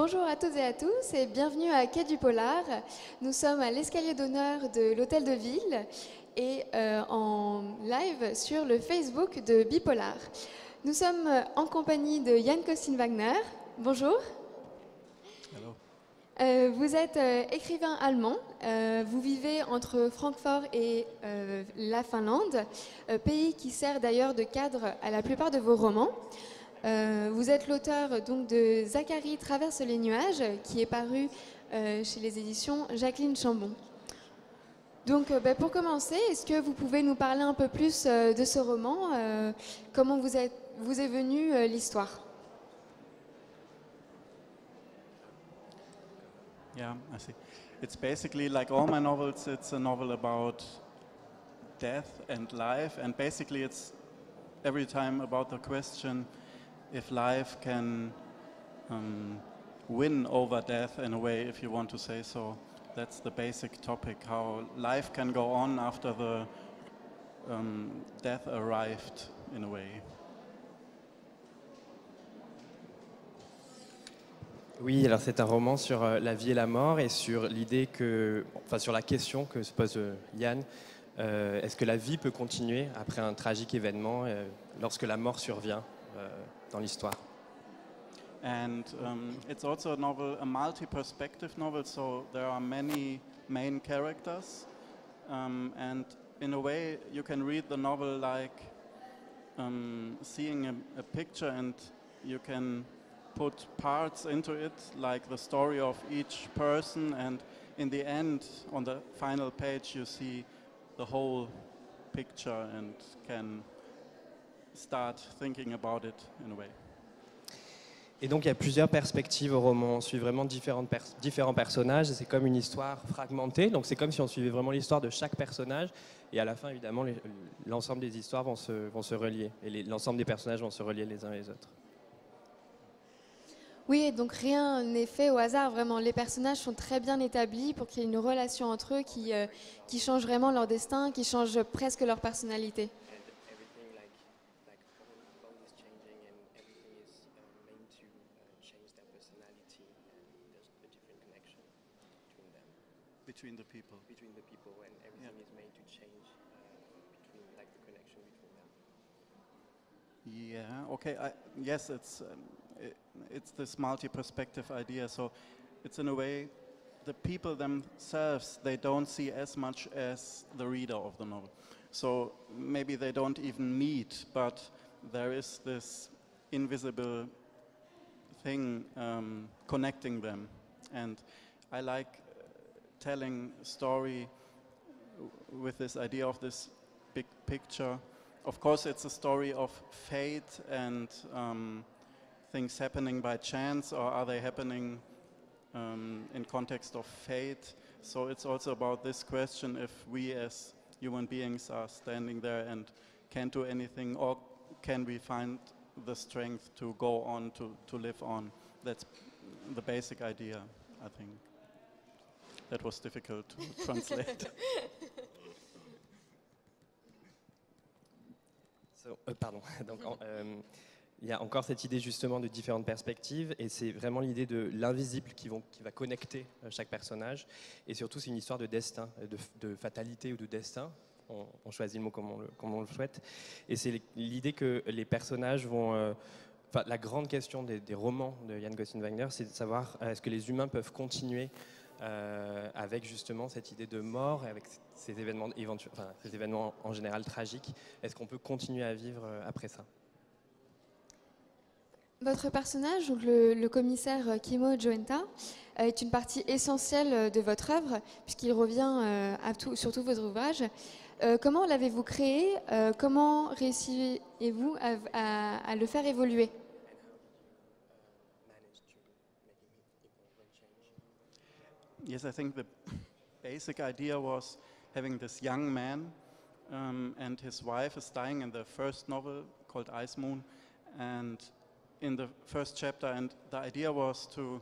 Bonjour à toutes et à tous et bienvenue à Quai du Polar. Nous sommes à l'escalier d'honneur de l'Hôtel de Ville et en live sur le Facebook de Bipolar. Nous sommes en compagnie de Jan Costin Wagner. Bonjour. Hello. Vous êtes écrivain allemand. Vous vivez entre Francfort et la Finlande, pays qui sert d'ailleurs de cadre à la plupart de vos romans. Vous êtes l'auteur donc de Zacharie traverse les nuages, qui est paru chez les éditions Jacqueline Chambon. Donc, pour commencer, est-ce que vous pouvez nous parler un peu plus de ce roman comment vous est venue l'histoire? Yeah, I see. It's basically like all my novels, it's a novel about death and life, and basically it's every time about the question if life can win over death in a way, if you want to say so. That's the basic topic, how life can go on after the death arrived in a way. Oui, alors c'est un roman sur la vie et la mort et sur l'idée que, enfin sur la question que se pose Yann, est-ce que la vie peut continuer après un tragique événement lorsque la mort survient dans l'histoire? And it's also a novel, a multi-perspective novel, so there are many main characters, and in a way you can read the novel like seeing a picture, and you can put parts into it, like the story of each person, and in the end, on the final page, you see the whole picture and can start thinking about it in a way. Et donc il y a plusieurs perspectives au roman, on suit vraiment différents personnages, et c'est comme une histoire fragmentée, donc c'est comme si on suivait vraiment l'histoire de chaque personnage, et à la fin évidemment l'ensemble des histoires vont se relier, et l'ensemble des personnages vont se relier les uns les autres. Oui, donc rien n'est fait au hasard, vraiment. Les personnages sont très bien établis pour qu'il y ait une relation entre eux qui change vraiment leur destin, qui change presque leur personnalité. Between the people. Between the people, and everything is made to change between, like the connection between them. Yeah. Okay. Yes, it's this multi-perspective idea. So, it's in a way, the people themselves, they don't see as much as the reader of the novel. So maybe they don't even meet, but there is this invisible thing connecting them, and I like telling a story with this idea of this big picture. Of course, it's a story of fate and things happening by chance, or are they happening in context of fate? So it's also about this question, if we as human beings are standing there and can't do anything, or can we find the strength to go on, to live on? That's the basic idea, I think. That was difficult to translate. Pardon. Donc, il y a encore cette idée justement de différentes perspectives, et c'est vraiment l'idée de l'invisible qui va connecter chaque personnage, et surtout c'est une histoire de destin, de fatalité ou de destin. On choisit le mot comme on le souhaite, et c'est l'idée que les personnages vont... la grande question des romans de Jan Costin Wagner, c'est de savoir est-ce que les humains peuvent continuer avec justement cette idée de mort, et avec ces événements ces événements en général tragiques. Est-ce qu'on peut continuer à vivre après ça? Votre personnage, donc le commissaire Kimmo Joenta, est une partie essentielle de votre œuvre, puisqu'il revient sur tous vos ouvrages. Comment l'avez-vous créé? Comment réussissez-vous à le faire évoluer? Yes, I think the basic idea was having this young man and his wife is dying in the first novel called Ice Moon, and in the first chapter, and the idea was to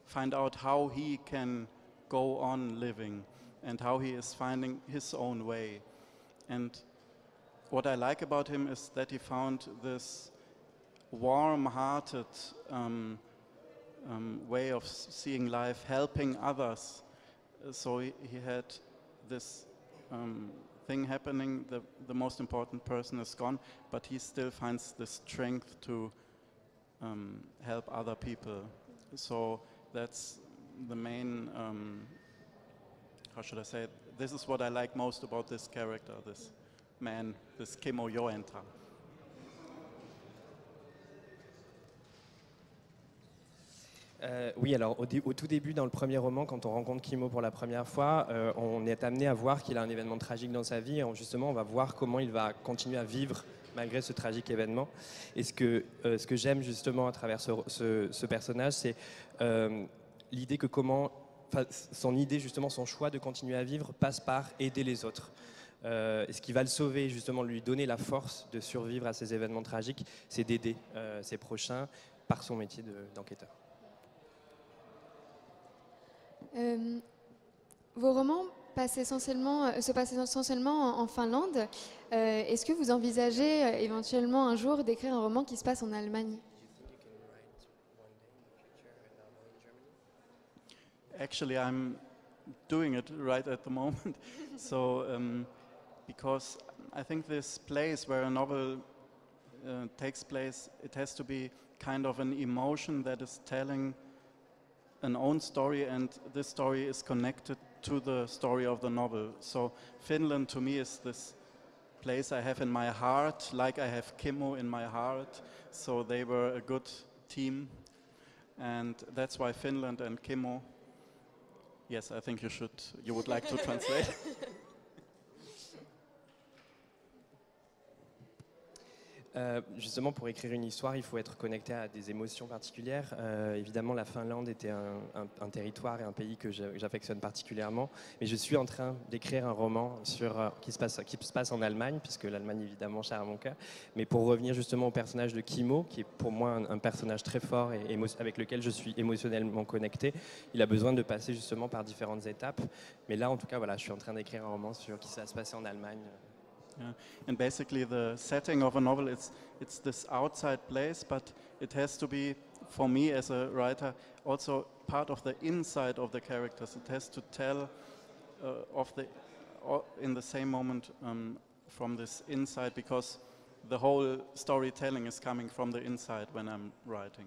find out how he can go on living and how he is finding his own way. And what I like about him is that he found this warm-hearted way of seeing life, helping others. So he had this thing happening, the most important person is gone, but he still finds the strength to help other people. So that's the main, how should I say it? This is what I like most about this character, this man, this Kimmo Joentar. Oui, alors au tout début, dans le premier roman, quand on rencontre Kimmo pour la première fois, on est amené à voir qu'il a un événement tragique dans sa vie. Et justement, on va voir comment il va continuer à vivre malgré ce tragique événement. Et ce que j'aime justement à travers ce personnage, c'est l'idée que son idée, justement, son choix de continuer à vivre passe par aider les autres. Et ce qui va le sauver, justement, lui donner la force de survivre à ces événements tragiques, c'est d'aider ses prochains par son métier d'enquêteur. Vos romans se passent essentiellement en Finlande. Est-ce que vous envisagez éventuellement un jour d'écrire un roman qui se passe en Allemagne? Actually, I'm doing it right at the moment. So, because I think this place where a novel takes place, it has to be kind of an emotion that is telling an own story, and this story is connected to the story of the novel. So Finland to me is this place I have in my heart, like I have Kimmo in my heart. So they were a good team, and that's why Finland and Kimmo. Yes, I think you would like to translate. Justement, pour écrire une histoire, il faut être connecté à des émotions particulières. Évidemment, la Finlande était un territoire et un pays que j'affectionne particulièrement. Mais je suis en train d'écrire un roman qui se passe en Allemagne, puisque l'Allemagne, évidemment, chère à mon cœur. Mais pour revenir justement au personnage de Kimmo, qui est pour moi un personnage très fort et avec lequel je suis émotionnellement connecté, il a besoin de passer justement par différentes étapes. Mais là, en tout cas, voilà, je suis en train d'écrire un roman qui va se passer en Allemagne. Yeah. And basically the setting of a novel, it's this outside place, but it has to be, for me as a writer, also part of the inside of the characters. It has to tell in the same moment from this inside, because the whole storytelling is coming from the inside when I'm writing.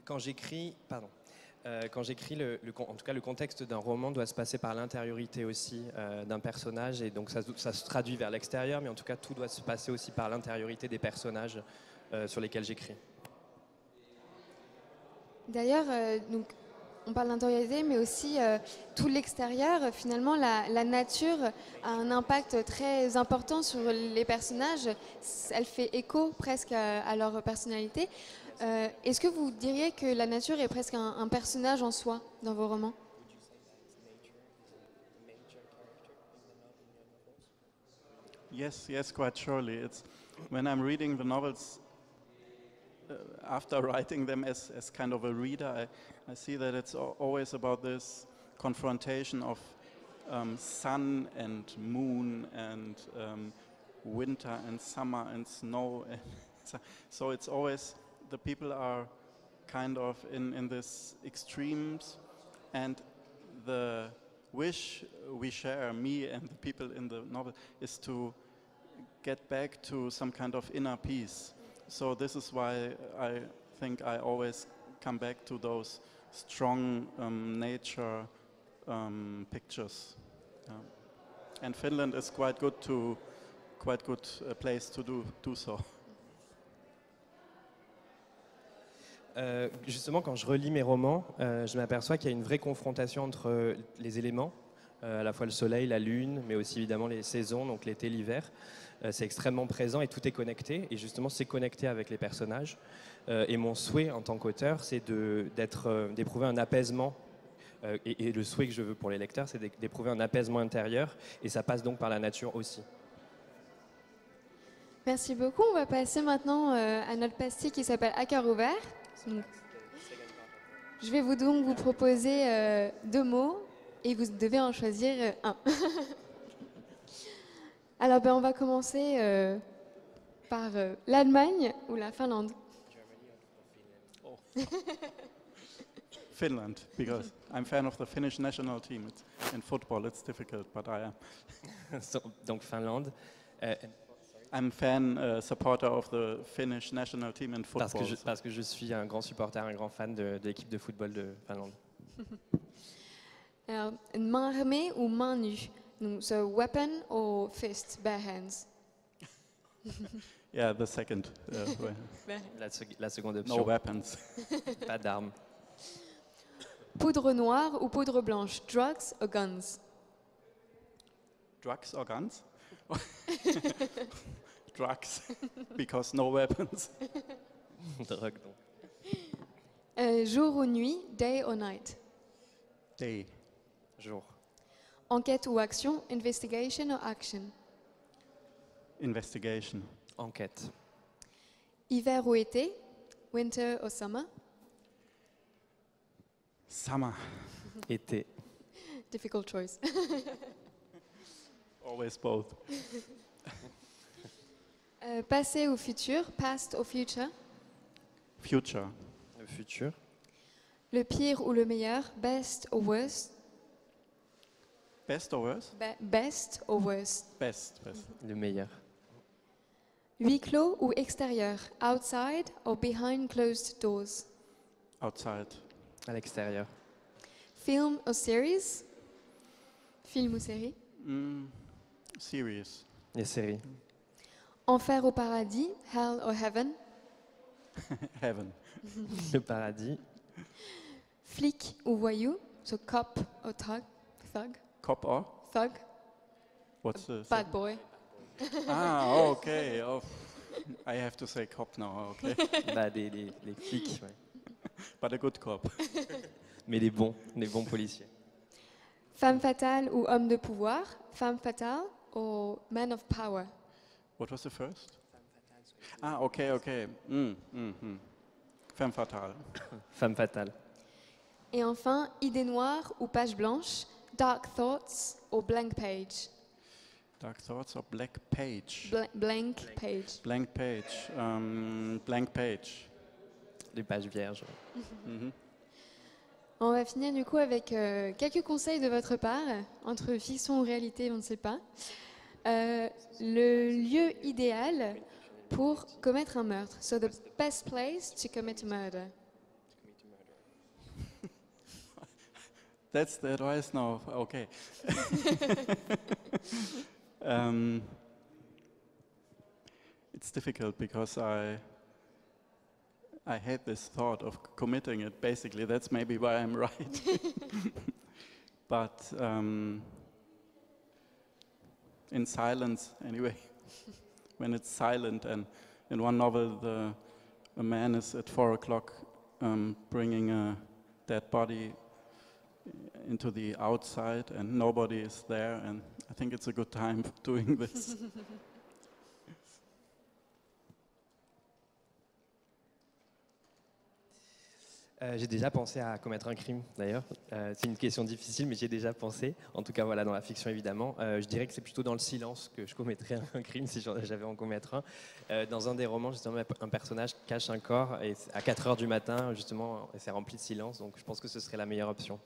Quand j'écris, en tout cas le contexte d'un roman doit se passer par l'intériorité aussi d'un personnage, et donc ça se traduit vers l'extérieur, mais en tout cas tout doit se passer aussi par l'intériorité des personnages sur lesquels j'écris. D'ailleurs, donc, on parle d'intériorité, mais aussi tout l'extérieur. Finalement, la nature a un impact très important sur les personnages. Elle fait écho presque à leur personnalité. Est-ce que vous diriez que la nature est presque un personnage en soi dans vos romans? Yes, quite surely. It's when I'm reading the novels, after writing them as kind of a reader, I see that it's always about this confrontation of sun and moon and winter and summer and snow. So it's always, the people are kind of in this extremes, and the wish we share, me and the people in the novel, is to get back to some kind of inner peace. So this is why I think I always come back to those strong nature pictures. And Finland is quite good place to do so. Justement, quand je relis mes romans, je m'aperçois qu'il y a une vraie confrontation entre les éléments, à la fois le soleil, la lune, mais aussi évidemment les saisons, donc l'été, l'hiver. C'est extrêmement présent et tout est connecté. Et justement, c'est connecté avec les personnages. Et mon souhait en tant qu'auteur, c'est d'éprouver un apaisement. Et le souhait que je veux pour les lecteurs, c'est d'éprouver un apaisement intérieur. Et ça passe donc par la nature aussi. Merci beaucoup. On va passer maintenant à notre pastille qui s'appelle À cœur ouvert. Donc, je vais donc vous proposer 2 mots et vous devez en choisir un. Alors, on va commencer par l'Allemagne ou la Finlande. Finland, because I'm fan of the Finnish national team. In football, it's difficult, but I am. Donc Finlande. I'm supporter of the Finnish national team in football. Parce que je suis un grand supporter, un grand fan de l'équipe de football de Finlande. Alors, main armée ou main nue? Donc, so weapon or fist, bare hands? Yeah, the second. La seconde option. No weapons. Pas d'armes. Poudre noire ou poudre blanche? Drugs or guns? Drugs or guns? Drugs, because no weapons. Drogue, donc. Jour ou nuit? Day or night? Day. Jour. Enquête ou action? Investigation or action? Investigation. Enquête. Hiver ou été? Winter or summer? Summer. Été. Difficult choice. Always both. Passé ou futur? Past or future? Future. Le futur. Le pire ou le meilleur? Best or worst? Best or worst? Best or worst? Best. Le meilleur. Huis clos ou extérieur? Outside or behind closed doors? Outside. À l'extérieur. Film or series? Film ou série? Series. Les séries. Enfer ou paradis? Hell or heaven? Heaven. Le paradis. Flic ou voyou? So cop or thug? Cop or? Thug? What's the Bad boy. Okay. Oh, I have to say cop now. Okay. Bah, les flics, ouais. But a good cop. Mais les bons policiers. Femme fatale ou homme de pouvoir? Femme fatale or man of power? What was the first? Okay. Femme fatale. Femme fatale. Et enfin, idée noire ou page blanche? Dark thoughts or blank page? Dark thoughts or black page? Blank page. Blank page. Blank page. Les pages vierges. On va finir du coup avec quelques conseils de votre part, entre fiction ou réalité, on ne sait pas. Le lieu idéal pour commettre un meurtre. So the best place to commit a murder. That's the advice now. Okay. It's difficult because I had this thought of committing it. Basically, that's maybe why I'm right. But in silence, anyway, when it's silent, and in one novel, a man is at 4 o'clock bringing a dead body into the outside, and nobody is there, and I think it's a good time for doing this. J'ai déjà pensé à commettre un crime, d'ailleurs. C'est une question difficile, mais j'y ai déjà pensé. En tout cas, voilà, dans la fiction, évidemment. Je dirais que c'est plutôt dans le silence que je commettrais un crime, si j'avais à en commettre un. Dans un des romans, justement, un personnage cache un corps et à 4 heures du matin, justement, et c'est rempli de silence. Donc, je pense que ce serait la meilleure option.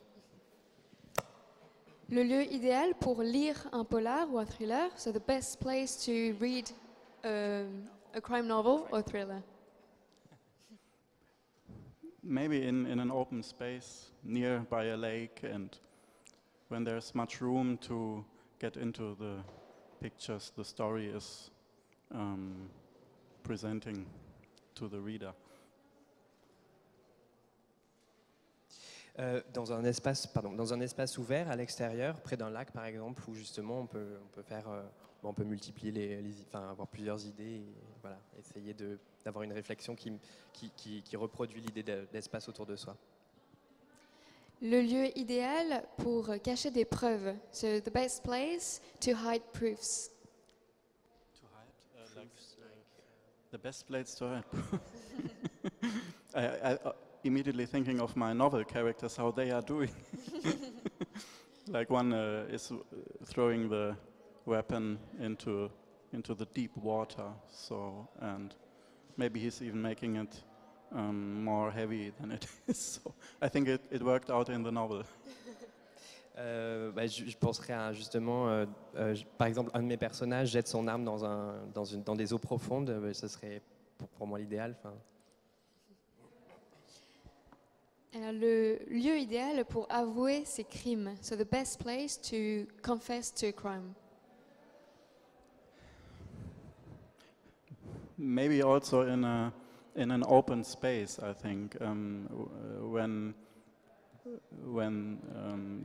Le lieu idéal pour lire un polar ou un thriller. So the best place to read a crime novel or thriller. Maybe in an open space nearby a lake, and when there's much room to get into the pictures the story is presenting to the reader. Dans un espace ouvert à l'extérieur, près d'un lac par exemple, où justement on peut multiplier avoir plusieurs idées, et voilà, essayer d'avoir une réflexion qui reproduit l'idée d'espace autour de soi. Le lieu idéal pour cacher des preuves. So the best place to hide proofs. To hide, the best place to hide. I immediately thinking of my novel characters, how they are doing. Like one is throwing the weapon into the deep water, and maybe he's even making it more heavy than it is. So I think it worked out in the novel. Je penserais à justement, par exemple, un de mes personnages jette son arme dans des eaux profondes. Ce serait pour moi l'idéal. Alors, le lieu idéal pour avouer ses crimes. So the best place to confess to a crime. Maybe also in an open space, I think, when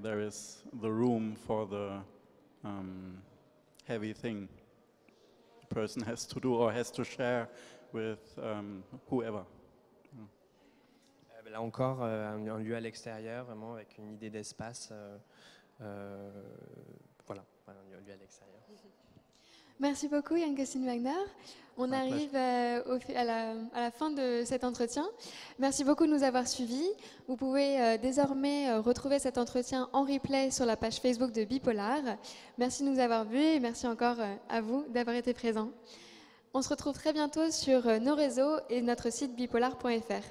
there is the room for the heavy thing the person has to do or has to share with whoever. Là encore, un lieu à l'extérieur, vraiment avec une idée d'espace. Voilà, un lieu à l'extérieur. Merci beaucoup Yann Costin Wagner. On arrive à la fin de cet entretien. Merci beaucoup de nous avoir suivis. Vous pouvez désormais retrouver cet entretien en replay sur la page Facebook de Bipolar. Merci de nous avoir vus et merci encore à vous d'avoir été présents. On se retrouve très bientôt sur nos réseaux et notre site bipolar.fr.